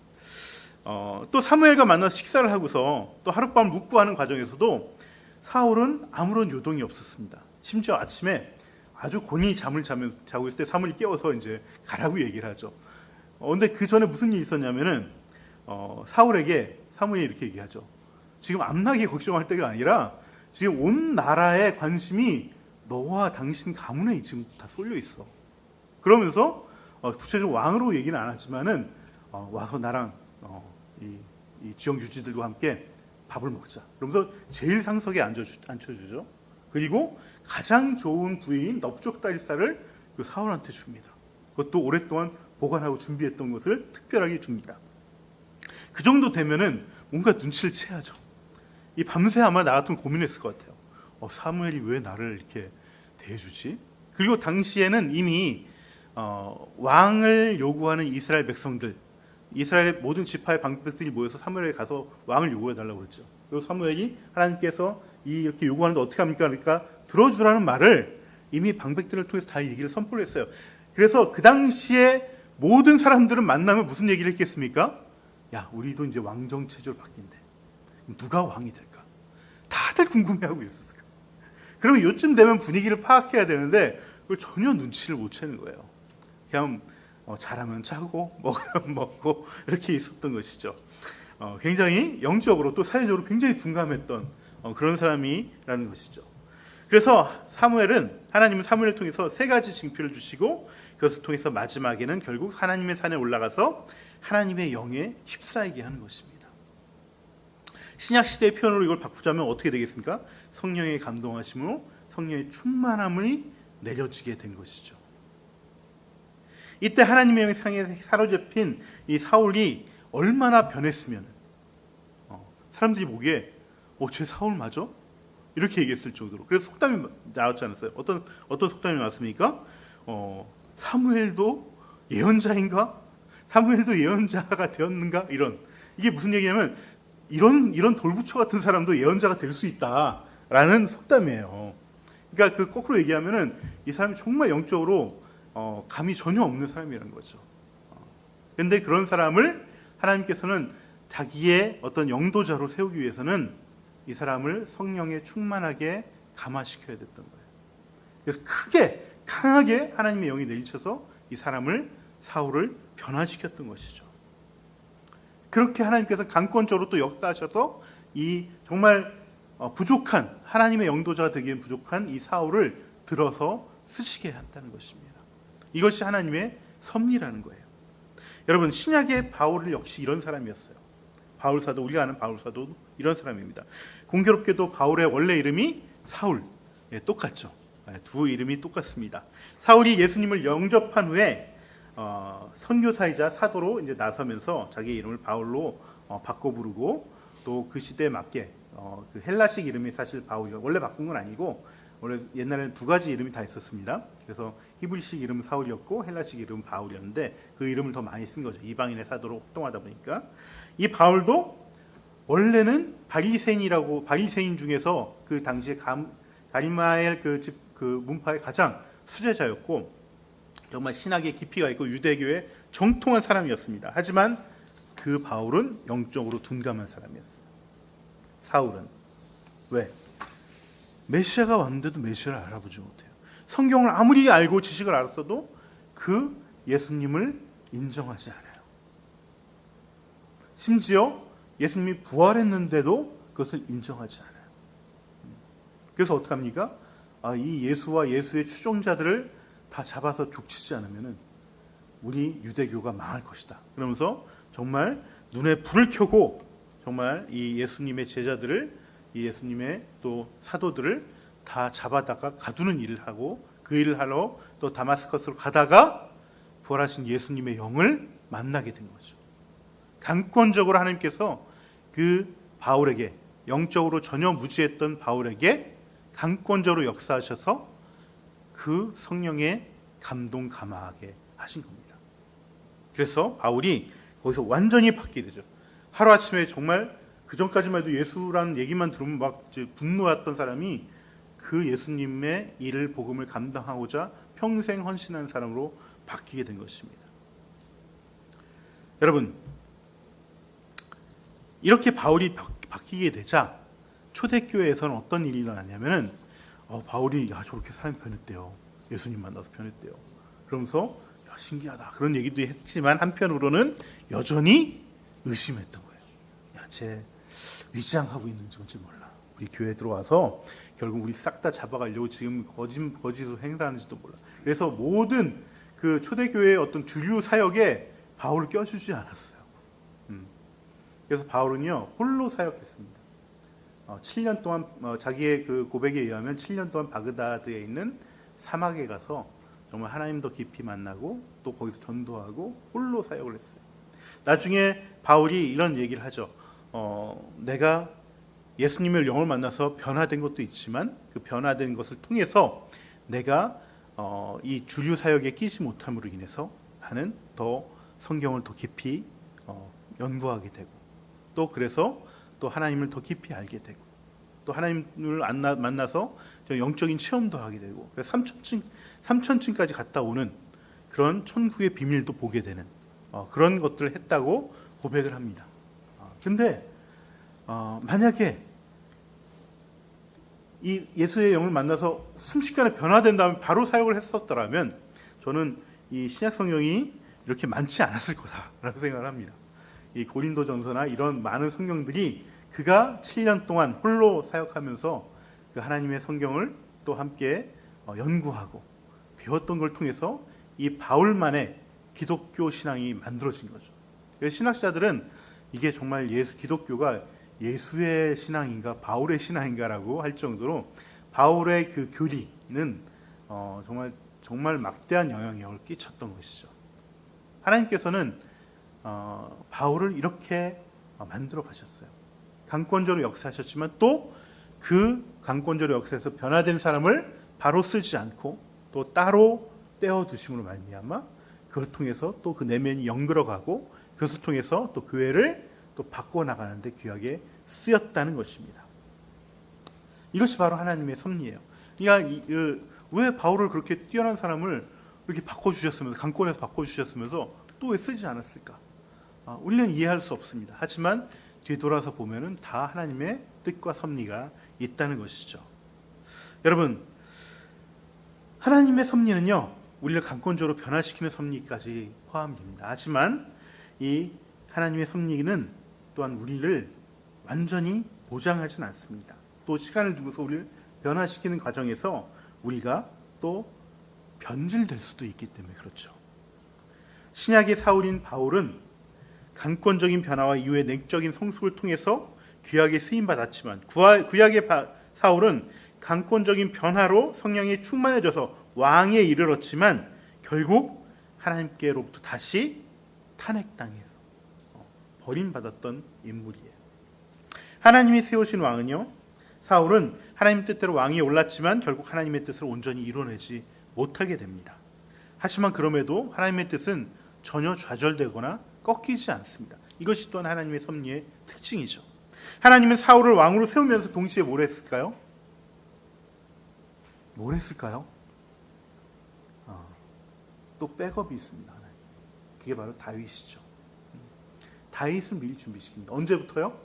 또 사무엘과 만나서 식사를 하고서 또 하룻밤 묵구하는 과정에서도 사울은 아무런 요동이 없었습니다. 심지어 아침에 아주 곤히 잠을 자고 있을 때 사무엘이 깨워서 이제 가라고 얘기를 하죠. 근데 그 전에 무슨 일이 있었냐면은 사울에게 사무엘이 이렇게 얘기하죠. 지금 암나기 걱정할 때가 아니라 지금 온 나라의 관심이 너와 당신 가문에 지금 다 쏠려 있어. 그러면서 구체적으로 왕으로 얘기는 안 하지만은 와서 나랑 이 지역 유지들과 함께 밥을 먹자. 그러면서 제일 상석에 앉혀주죠. 그리고 가장 좋은 부위인 넙죽다리살을 그 사울한테 줍니다. 그것도 오랫동안 보관하고 준비했던 것을 특별하게 줍니다. 그 정도 되면은 뭔가 눈치를 채야죠. 이 밤새 아마 나 같으면 고민했을 것 같아요. 사무엘이 왜 나를 이렇게 대해주지? 그리고 당시에는 이미 왕을 요구하는 이스라엘 백성들, 이스라엘의 모든 지파의 방백들이 모여서 사무엘에게 가서 왕을 요구해달라고 그랬죠. 그리고 사무엘이 하나님께서 이렇게 요구하는데 어떻게 합니까? 그러니까 들어주라는 말을 이미 방백들을 통해서 다 얘기를 선포를 했어요. 그래서 그 당시에 모든 사람들은 만나면 무슨 얘기를 했겠습니까? 야, 우리도 이제 왕정 체제로 바뀐대. 누가 왕이 될까? 다들 궁금해하고 있었을 거예요. 그러면 요쯤 되면 분위기를 파악해야 되는데 그걸 전혀 눈치를 못 채는 거예요. 그냥 잘하면 자고 먹으면 먹고 이렇게 있었던 것이죠. 굉장히 영적으로 또 사회적으로 굉장히 둔감했던 그런 사람이라는 것이죠. 그래서 하나님은 사무엘을 통해서 세 가지 징표를 주시고 그것을 통해서 마지막에는 결국 하나님의 산에 올라가서 하나님의 영에 휩싸이게 하는 것입니다. 신약 시대의 표현으로 이걸 바꾸자면 어떻게 되겠습니까? 성령의 감동하심으로 성령의 충만함이 내려지게 된 것이죠. 이때 하나님의 영상에 사로잡힌 이 사울이 얼마나 변했으면 사람들이 보기에 쟤 사울 맞아? 이렇게 얘기했을 정도로. 그래서 속담이 나왔지 않았어요? 어떤 속담이 나왔습니까? 사무엘도 예언자인가? 사무엘도 예언자가 되었는가? 이게 무슨 얘기냐면 이런 돌부처 같은 사람도 예언자가 될 수 있다라는 속담이에요. 그러니까 그 거꾸로 얘기하면은 이 사람이 정말 영적으로 감이 전혀 없는 사람이라는 거죠. 그런데 그런 사람을 하나님께서는 자기의 어떤 영도자로 세우기 위해서는 이 사람을 성령에 충만하게 감화시켜야 됐던 거예요. 그래서 크게 강하게 하나님의 영이 내리쳐서 이 사울을 변화시켰던 것이죠. 그렇게 하나님께서 강권적으로 또 역사하셔서 이 정말 부족한 하나님의 영도자가 되기엔 부족한 이 사울을 들어서 쓰시게 했다는 것입니다. 이것이 하나님의 섭리라는 거예요. 여러분, 신약의 바울은 역시 이런 사람이었어요. 바울 사도, 우리가 아는 바울 사도 이런 사람입니다. 공교롭게도 바울의 원래 이름이 사울, 똑같죠. 두 이름이 똑같습니다. 사울이 예수님을 영접한 후에 선교사이자 사도로 이제 나서면서 자기 이름을 바울로 바꿔 부르고 또 그 시대에 맞게 그 헬라식 이름이 사실 바울이고 원래 바꾼 건 아니고 원래 옛날에는 두 가지 이름이 다 있었습니다. 그래서 히브리식 이름은 사울이었고 헬라식 이름은 바울이었는데 그 이름을 더 많이 쓴 거죠. 이방인의 사도로 활동하다 보니까. 이 바울도 원래는 바리새인 중에서 그 당시에 가리마엘 그 문파의 가장 수제자였고 정말 신학에 깊이가 있고 유대교의 정통한 사람이었습니다. 하지만 그 바울은 영적으로 둔감한 사람이었어요. 사울은 왜? 메시아가 왔는데도 메시아를 알아보지 못해요. 성경을 아무리 알고 지식을 알았어도 그 예수님을 인정하지 않아요. 심지어 예수님이 부활했는데도 그것을 인정하지 않아요. 그래서 어떡합니까? 이 예수와 예수의 추종자들을 다 잡아서 족치지 않으면 우리 유대교가 망할 것이다. 그러면서 정말 눈에 불을 켜고 정말 이 예수님의 제자들을, 이 예수님의 또 사도들을 다 잡아다가 가두는 일을 하고 그 일을 하러 또 다마스커스로 가다가 부활하신 예수님의 영을 만나게 된 거죠. 강권적으로 하나님께서 그 바울에게, 영적으로 전혀 무지했던 바울에게 강권적으로 역사하셔서 그 성령의 감동 감화하게 하신 겁니다. 그래서 바울이 거기서 완전히 바뀌게 되죠. 하루아침에 정말 그 전까지만 해도 예수라는 얘기만 들으면 막 이제 분노했던 사람이 그 예수님의 일을 복음을 감당하고자 평생 헌신한 사람으로 바뀌게 된 것입니다. 여러분, 이렇게 바울이 바뀌게 되자 초대교회에서는 어떤 일이 일어났냐면은 바울이 저렇게 사람이 변했대요. 예수님 만나서 변했대요. 그러면서 신기하다 그런 얘기도 했지만 한편으로는 여전히 의심했던 거예요. 쟤 위장하고 있는지 뭔지 몰라. 우리 교회에 들어와서 결국 우리 싹 다 잡아가려고 지금 거짓으로 행사하는지도 몰라. 그래서 모든 그 초대교회의 어떤 주류 사역에 바울을 껴주지 않았어요. 그래서 바울은요 홀로 사역했습니다. 7년 동안 자기의 그 고백에 의하면 7년 동안 바그다드에 있는 사막에 가서 정말 하나님 더 깊이 만나고 또 거기서 전도하고 홀로 사역을 했어요. 나중에 바울이 이런 얘기를 하죠. 내가 예수님을 영을 만나서 변화된 것도 있지만 그 변화된 것을 통해서 내가 이 주류 사역에 끼지 못함으로 인해서 나는 더 성경을 더 깊이 연구하게 되고 또 그래서 또 하나님을 더 깊이 알게 되고 또 하나님을 만나서 영적인 체험도 하게 되고 그래서 3천층까지 갔다 오는 그런 천국의 비밀도 보게 되는 그런 것들을 했다고 고백을 합니다. 근데 만약에 이 예수의 영을 만나서 순식간에 변화된 다음에 바로 사역을 했었더라면 저는 이 신약 성경이 이렇게 많지 않았을 거다라고 생각을 합니다. 이 고린도전서나 이런 많은 성경들이 그가 7년 동안 홀로 사역하면서 그 하나님의 성경을 또 함께 연구하고 배웠던 걸 통해서 이 바울만의 기독교 신앙이 만들어진 거죠. 그래서 신학자들은 이게 정말 기독교가 예수의 신앙인가 바울의 신앙인가라고 할 정도로 바울의 그 교리는 정말 막대한 영향력을 끼쳤던 것이죠. 하나님께서는 바울을 이렇게 만들어 가셨어요. 강권적으로 역사하셨지만 또 그 강권적으로 역사에서 변화된 사람을 바로 쓰지 않고 또 따로 떼어 두심으로 말미암아 그걸 통해서 또 그 내면이 연결어가고 그것을 통해서 또 교회를 또 바꿔 나가는데 귀하게 쓰였다는 것입니다. 이것이 바로 하나님의 섭리예요. 그러니까 왜 바울을 그렇게 뛰어난 사람을 이렇게 바꿔주셨으면서 강권에서 바꿔주셨으면서 또 왜 쓰지 않았을까? 우리는 이해할 수 없습니다. 하지만 뒤돌아서 보면은 다 하나님의 뜻과 섭리가 있다는 것이죠. 여러분, 하나님의 섭리는요, 우리를 강권적으로 변화시키는 섭리까지 포함됩니다. 하지만 이 하나님의 섭리는 또한 우리를 완전히 보장하지는 않습니다. 또 시간을 두고서 우리를 변화시키는 과정에서 우리가 또 변질될 수도 있기 때문에 그렇죠. 신약의 사울인 바울은 강권적인 변화와 이후의 내적인 성숙을 통해서 귀하게 쓰임받았지만 구약의 사울은 강권적인 변화로 성령이 충만해져서 왕에 이르렀지만 결국 하나님께로부터 다시 탄핵당해서 버림받았던 인물이에요. 하나님이 세우신 왕은요, 사울은 하나님 뜻대로 왕위에 올랐지만 결국 하나님의 뜻을 온전히 이뤄내지 못하게 됩니다. 하지만 그럼에도 하나님의 뜻은 전혀 좌절되거나 꺾이지 않습니다. 이것이 또한 하나님의 섭리의 특징이죠. 하나님은 사울을 왕으로 세우면서 동시에 뭘 했을까요? 뭘 했을까요? 또 백업이 있습니다. 그게 바로 다윗이죠. 다윗을 미리 준비시킵니다. 언제부터요?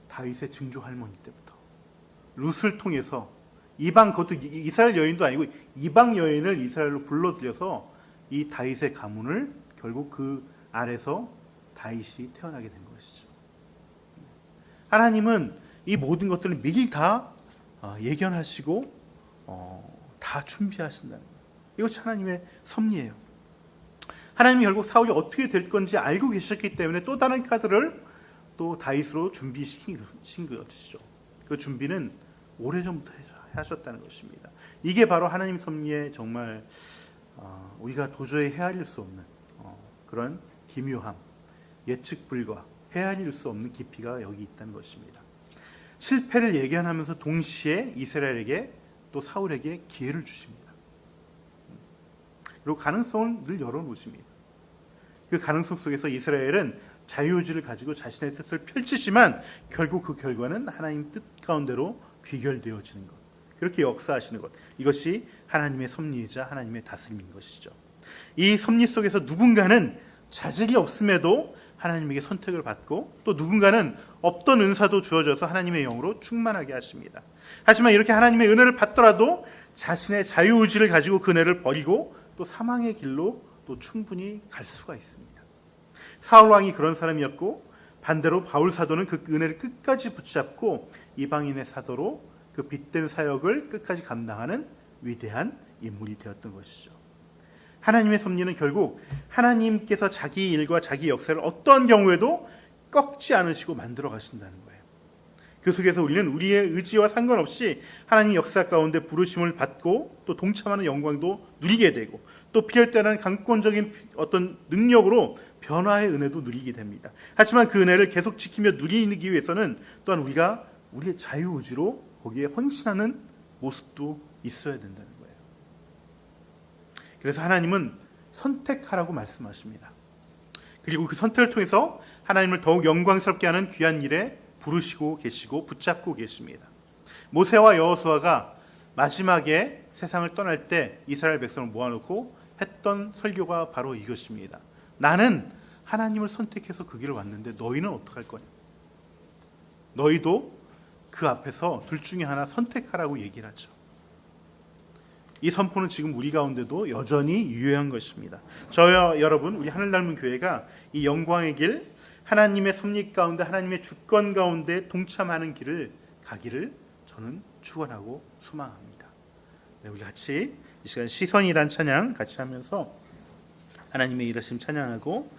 다윗의 증조 할머니 때부터. 룻을 통해서 그것도 이스라엘 여인도 아니고 이방 여인을 이스라엘로 불러들여서 이 다윗의 가문을 결국 그 아래서 다윗이 태어나게 된 것이죠. 하나님은 이 모든 것들을 미리 다 예견하시고 다 준비하신다는 거예요. 이것이 하나님의 섭리예요. 하나님이 결국 사울이 어떻게 될 건지 알고 계셨기 때문에 또 다른 카드를 또 다윗으로 준비시킨 것이죠. 그 준비는 오래전부터 하셨다는 것입니다. 이게 바로 하나님 섭리의 정말 우리가 도저히 헤아릴 수 없는 그런 기묘함, 예측 불가, 헤아릴 수 없는 깊이가 여기 있다는 것입니다. 실패를 예견하면서 동시에 이스라엘에게 또 사울에게 기회를 주십니다. 그리고 가능성을 늘 열어놓으십니다. 그 가능성 속에서 이스라엘은 자유의지를 가지고 자신의 뜻을 펼치지만 결국 그 결과는 하나님 뜻 가운데로 귀결되어지는 것, 그렇게 역사하시는 것, 이것이 하나님의 섭리이자 하나님의 다스림인 것이죠. 이 섭리 속에서 누군가는 자질이 없음에도 하나님에게 선택을 받고, 또 누군가는 없던 은사도 주어져서 하나님의 영으로 충만하게 하십니다. 하지만 이렇게 하나님의 은혜를 받더라도 자신의 자유의지를 가지고 그 은혜를 버리고 또 사망의 길로 또 충분히 갈 수가 있습니다. 사울 왕이 그런 사람이었고, 반대로 바울 사도는 그 은혜를 끝까지 붙잡고 이방인의 사도로 그 빛된 사역을 끝까지 감당하는 위대한 인물이 되었던 것이죠. 하나님의 섭리는 결국 하나님께서 자기 일과 자기 역사를 어떤 경우에도 꺾지 않으시고 만들어 가신다는 거예요. 그 속에서 우리는 우리의 의지와 상관없이 하나님 역사 가운데 부르심을 받고 또 동참하는 영광도 누리게 되고, 또 필요할 때는 강권적인 어떤 능력으로 변화의 은혜도 누리게 됩니다. 하지만 그 은혜를 계속 지키며 누리기 위해서는 또한 우리가 우리의 자유의지로 거기에 헌신하는 모습도 있어야 된다는 거예요. 그래서 하나님은 선택하라고 말씀하십니다. 그리고 그 선택을 통해서 하나님을 더욱 영광스럽게 하는 귀한 일에 부르시고 계시고 붙잡고 계십니다. 모세와 여호수아가 마지막에 세상을 떠날 때 이스라엘 백성을 모아놓고 했던 설교가 바로 이것입니다. 나는 하나님을 선택해서 그 길을 왔는데 너희는 어떡할 거냐? 너희도 그 앞에서 둘 중에 하나 선택하라고 얘기를 하죠. 이 선포는 지금 우리 가운데도 여전히 유효한 것입니다. 저와 여러분, 우리 하늘 닮은 교회가 이 영광의 길, 하나님의 섭리 가운데, 하나님의 주권 가운데 동참하는 길을 가기를 저는 축원하고 소망합니다. 네, 우리 같이 이 시간 시선이란 찬양 같이 하면서 하나님의 일하심 찬양하고